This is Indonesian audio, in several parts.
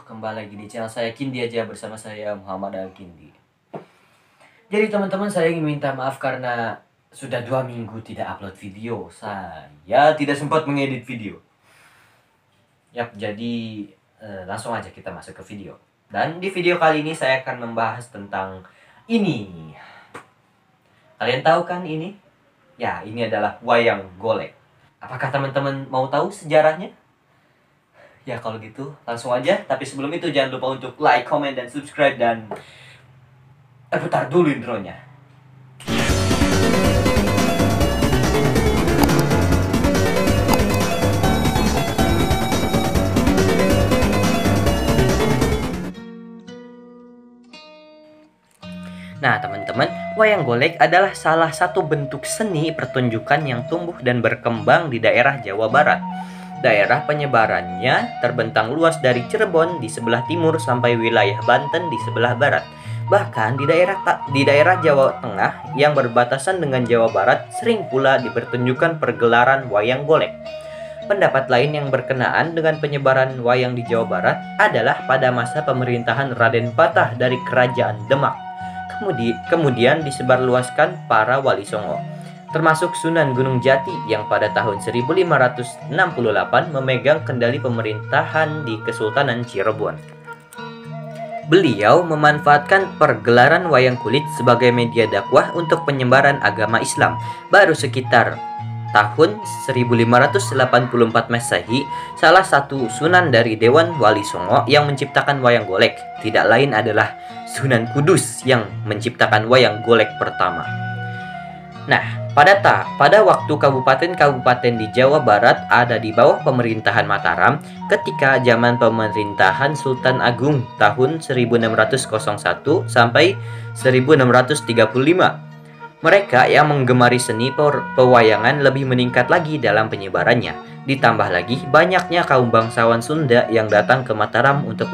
Kembali lagi di channel saya Kindi aja bersama saya Muhammad Al-Kindi. Jadi teman-teman, saya ingin minta maaf karena sudah 2 minggu tidak upload video. Saya tidak sempat mengedit video. Yap, jadi langsung aja kita masuk ke video. Dan di video kali ini saya akan membahas tentang ini. Kalian tahu kan ini? Ya, ini adalah wayang golek. Apakah teman-teman mau tahu sejarahnya? Ya kalau gitu langsung aja. Tapi sebelum itu jangan lupa untuk like, comment, dan subscribe. Dan putar dulu intronya. Nah teman-teman, wayang golek adalah salah satu bentuk seni pertunjukan yang tumbuh dan berkembang di daerah Jawa Barat. Daerah penyebarannya terbentang luas dari Cirebon di sebelah timur sampai wilayah Banten di sebelah barat. Bahkan di daerah Jawa Tengah yang berbatasan dengan Jawa Barat sering pula dipertunjukkan pergelaran wayang golek. Pendapat lain yang berkenaan dengan penyebaran wayang di Jawa Barat adalah pada masa pemerintahan Raden Patah dari Kerajaan Demak. Kemudian disebarluaskan para Wali Songo, termasuk Sunan Gunung Jati yang pada tahun 1568 memegang kendali pemerintahan di Kesultanan Cirebon. Beliau memanfaatkan pergelaran wayang kulit sebagai media dakwah untuk penyebaran agama Islam. Baru sekitar tahun 1584 Masehi, salah satu sunan dari Dewan Wali Songo yang menciptakan wayang golek tidak lain adalah Sunan Kudus yang menciptakan wayang golek pertama. Nah, pada waktu kabupaten-kabupaten di Jawa Barat ada di bawah pemerintahan Mataram ketika zaman pemerintahan Sultan Agung tahun 1601 sampai 1635. Mereka yang menggemari seni pewayangan lebih meningkat lagi dalam penyebarannya. Ditambah lagi banyaknya kaum bangsawan Sunda yang datang ke Mataram untuk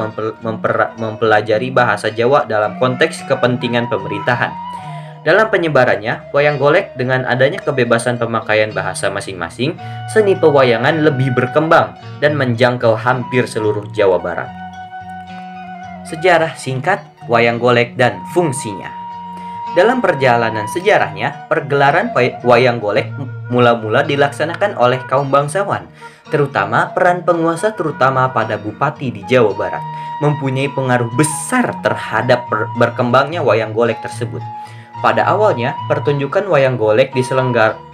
mempelajari bahasa Jawa dalam konteks kepentingan pemerintahan. Dalam penyebarannya, wayang golek dengan adanya kebebasan pemakaian bahasa masing-masing, seni pewayangan lebih berkembang dan menjangkau hampir seluruh Jawa Barat. Sejarah singkat wayang golek dan fungsinya. Dalam perjalanan sejarahnya, pergelaran wayang golek mula-mula dilaksanakan oleh kaum bangsawan, terutama peran penguasa terutama pada bupati di Jawa Barat, mempunyai pengaruh besar terhadap berkembangnya wayang golek tersebut. Pada awalnya, pertunjukan wayang golek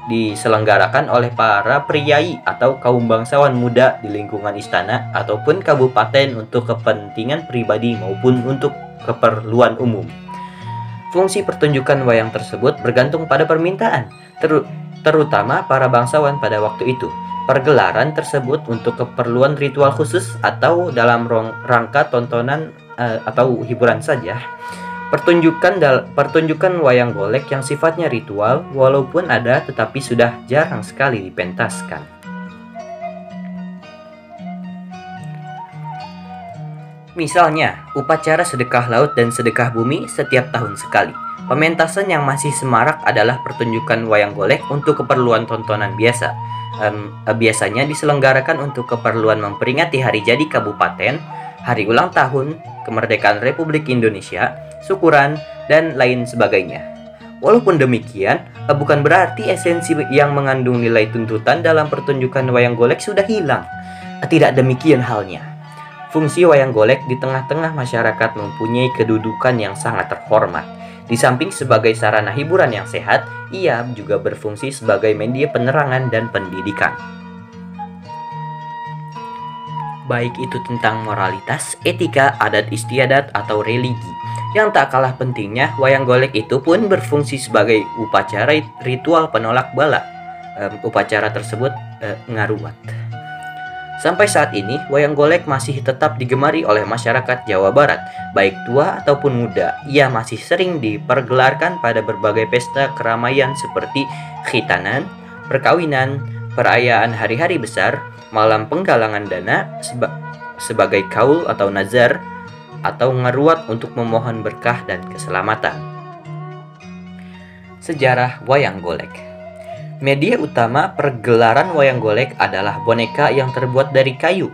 diselenggarakan oleh para priai atau kaum bangsawan muda di lingkungan istana ataupun kabupaten untuk kepentingan pribadi maupun untuk keperluan umum. Fungsi pertunjukan wayang tersebut bergantung pada permintaan, terutama para bangsawan pada waktu itu. Pergelaran tersebut untuk keperluan ritual khusus atau dalam rangka tontonan atau hiburan saja. Pertunjukan wayang golek yang sifatnya ritual walaupun ada tetapi sudah jarang sekali dipentaskan. Misalnya, upacara sedekah laut dan sedekah bumi setiap tahun sekali. Pementasan yang masih semarak adalah pertunjukan wayang golek untuk keperluan tontonan biasa. Biasanya diselenggarakan untuk keperluan memperingati hari jadi kabupaten, hari ulang tahun, kemerdekaan Republik Indonesia, syukuran, dan lain sebagainya. Walaupun demikian, bukan berarti esensi yang mengandung nilai tuntutan dalam pertunjukan wayang golek sudah hilang. Tidak demikian halnya. Fungsi wayang golek di tengah-tengah masyarakat mempunyai kedudukan yang sangat terhormat. Di samping sebagai sarana hiburan yang sehat, ia juga berfungsi sebagai media penerangan dan pendidikan. Baik itu tentang moralitas, etika, adat istiadat, atau religi. Yang tak kalah pentingnya, wayang golek itu pun berfungsi sebagai upacara ritual penolak bala. Upacara tersebut ngaruat. Sampai saat ini, wayang golek masih tetap digemari oleh masyarakat Jawa Barat, baik tua ataupun muda. Ia masih sering dipergelarkan pada berbagai pesta keramaian seperti khitanan, perkawinan, perayaan hari-hari besar, malam penggalangan dana sebagai kaul atau nazar, atau ngaruat untuk memohon berkah dan keselamatan. Sejarah wayang golek. Media utama pergelaran wayang golek adalah boneka yang terbuat dari kayu.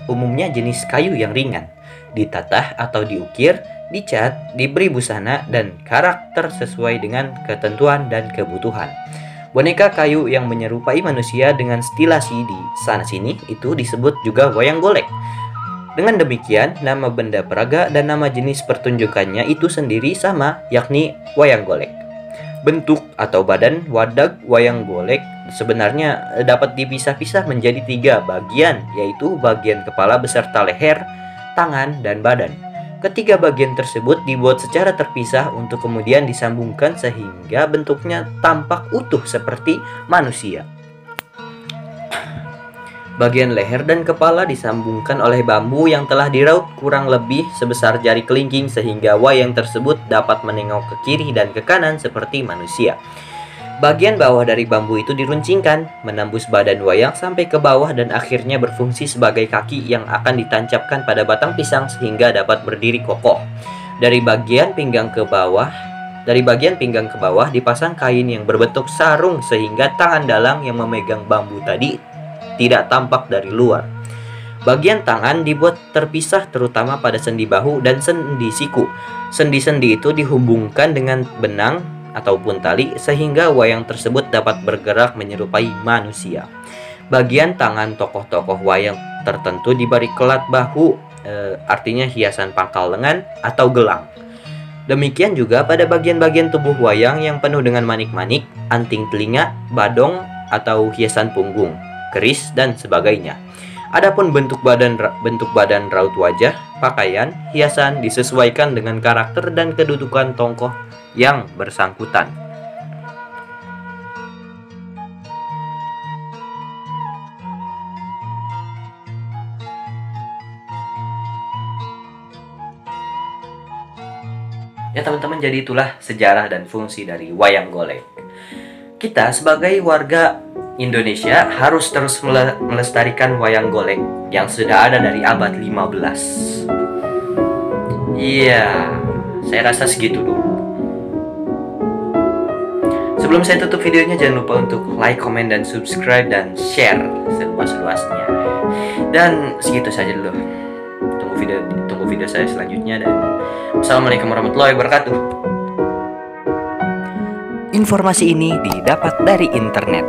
umumnya jenis kayu yang ringan, ditatah atau diukir, dicat, diberi busana dan karakter sesuai dengan ketentuan dan kebutuhan. Boneka kayu yang menyerupai manusia dengan stilasi di sana-sini itu disebut juga wayang golek. Dengan demikian, nama benda peraga dan nama jenis pertunjukannya itu sendiri sama, yakni wayang golek. Bentuk atau badan wadag wayang golek sebenarnya dapat dipisah-pisah menjadi 3 bagian, yaitu bagian kepala beserta leher, tangan, dan badan. Ketiga bagian tersebut dibuat secara terpisah untuk kemudian disambungkan sehingga bentuknya tampak utuh seperti manusia. Bagian leher dan kepala disambungkan oleh bambu yang telah diraut kurang lebih sebesar jari kelingking sehingga wayang tersebut dapat menengok ke kiri dan ke kanan seperti manusia. Bagian bawah dari bambu itu diruncingkan, menembus badan wayang sampai ke bawah dan akhirnya berfungsi sebagai kaki yang akan ditancapkan pada batang pisang sehingga dapat berdiri kokoh. Dari bagian pinggang ke bawah dipasang kain yang berbentuk sarung sehingga tangan dalang yang memegang bambu tadi tidak tampak dari luar. Bagian tangan dibuat terpisah terutama pada sendi bahu dan sendi siku. Sendi-sendi itu dihubungkan dengan benang ataupun tali sehingga wayang tersebut dapat bergerak menyerupai manusia. Bagian tangan tokoh-tokoh wayang tertentu diberi kelat bahu, artinya hiasan pangkal lengan atau gelang. Demikian juga pada bagian-bagian tubuh wayang yang penuh dengan manik-manik, anting telinga, badong atau hiasan punggung, keris dan sebagainya. Adapun bentuk badan, raut wajah, pakaian, hiasan disesuaikan dengan karakter dan kedudukan tokoh yang bersangkutan. Ya teman-teman, jadi itulah sejarah dan fungsi dari wayang golek. Kita sebagai warga Indonesia harus terus melestarikan wayang golek yang sudah ada dari abad 15. Iya, saya rasa segitu dulu. Sebelum saya tutup videonya, jangan lupa untuk like, comment, dan subscribe, dan share seluas-luasnya. Dan segitu saja dulu. Tunggu video saya selanjutnya, dan wassalamualaikum warahmatullahi wabarakatuh. Informasi ini didapat dari internet.